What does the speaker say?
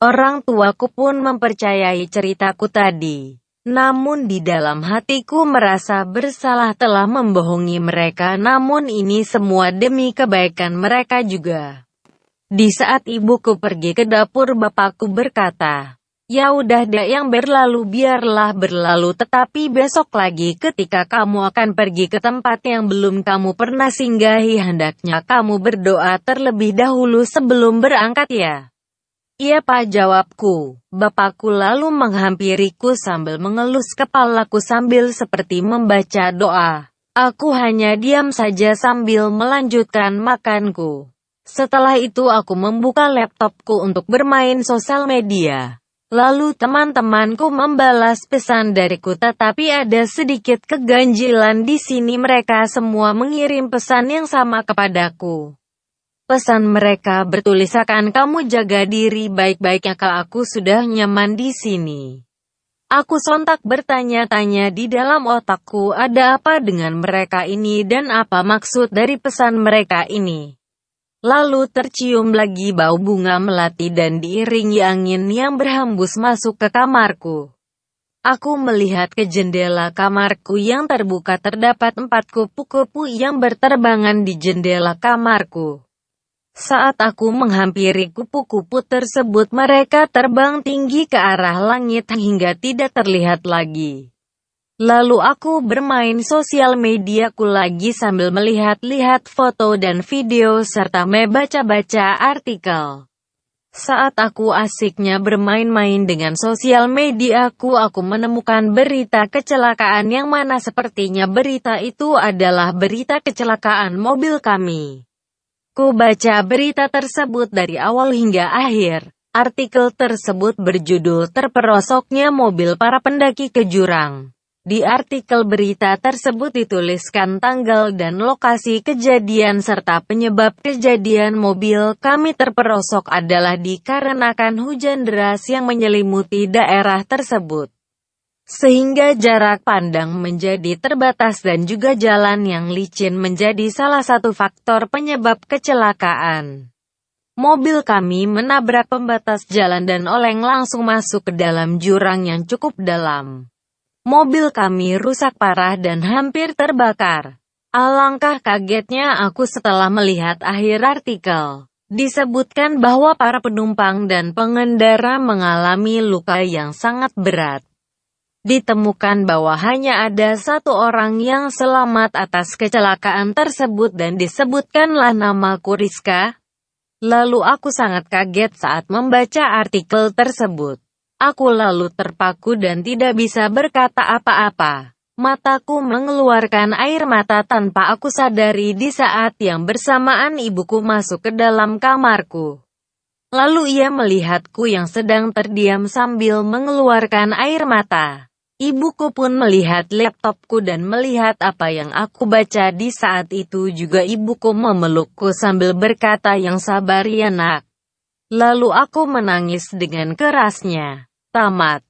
Orang tuaku pun mempercayai ceritaku tadi. Namun di dalam hatiku merasa bersalah telah membohongi mereka, namun ini semua demi kebaikan mereka juga. Di saat ibuku pergi ke dapur, bapakku berkata, "Ya udah deh, yang berlalu biarlah berlalu, tetapi besok lagi ketika kamu akan pergi ke tempat yang belum kamu pernah singgahi, hendaknya kamu berdoa terlebih dahulu sebelum berangkat ya." "Iya Pak," jawabku. Bapakku lalu menghampiriku sambil mengelus kepalaku sambil seperti membaca doa. Aku hanya diam saja sambil melanjutkan makanku. Setelah itu aku membuka laptopku untuk bermain sosial media. Lalu teman-temanku membalas pesan dariku, tetapi ada sedikit keganjilan di sini, mereka semua mengirim pesan yang sama kepadaku. Pesan mereka bertuliskan, "Kamu jaga diri baik-baiknya, kalau aku sudah nyaman di sini." Aku sontak bertanya-tanya di dalam otakku, ada apa dengan mereka ini dan apa maksud dari pesan mereka ini. Lalu tercium lagi bau bunga melati dan diiringi angin yang berhembus masuk ke kamarku. Aku melihat ke jendela kamarku yang terbuka, terdapat 4 kupu-kupu yang berterbangan di jendela kamarku. Saat aku menghampiri kupu-kupu tersebut, mereka terbang tinggi ke arah langit hingga tidak terlihat lagi. Lalu aku bermain sosial mediaku lagi sambil melihat-lihat foto dan video serta membaca-baca artikel. Saat aku asiknya bermain-main dengan sosial mediaku, aku menemukan berita kecelakaan yang mana sepertinya berita itu adalah berita kecelakaan mobil kami. Ku baca berita tersebut dari awal hingga akhir. Artikel tersebut berjudul "Terperosoknya Mobil Para Pendaki ke Jurang". Di artikel berita tersebut dituliskan tanggal dan lokasi kejadian serta penyebab kejadian mobil kami terperosok adalah dikarenakan hujan deras yang menyelimuti daerah tersebut. Sehingga jarak pandang menjadi terbatas dan juga jalan yang licin menjadi salah satu faktor penyebab kecelakaan. Mobil kami menabrak pembatas jalan dan oleng langsung masuk ke dalam jurang yang cukup dalam. Mobil kami rusak parah dan hampir terbakar. Alangkah kagetnya aku setelah melihat akhir artikel. Disebutkan bahwa para penumpang dan pengendara mengalami luka yang sangat berat. Ditemukan bahwa hanya ada 1 orang yang selamat atas kecelakaan tersebut dan disebutkanlah namaku Rizka. Lalu aku sangat kaget saat membaca artikel tersebut. Aku lalu terpaku dan tidak bisa berkata apa-apa. Mataku mengeluarkan air mata tanpa aku sadari di saat yang bersamaan ibuku masuk ke dalam kamarku. Lalu ia melihatku yang sedang terdiam sambil mengeluarkan air mata. Ibuku pun melihat laptopku dan melihat apa yang aku baca. Di saat itu juga ibuku memelukku sambil berkata, "Yang sabar ya nak." Lalu aku menangis dengan kerasnya. Tamat.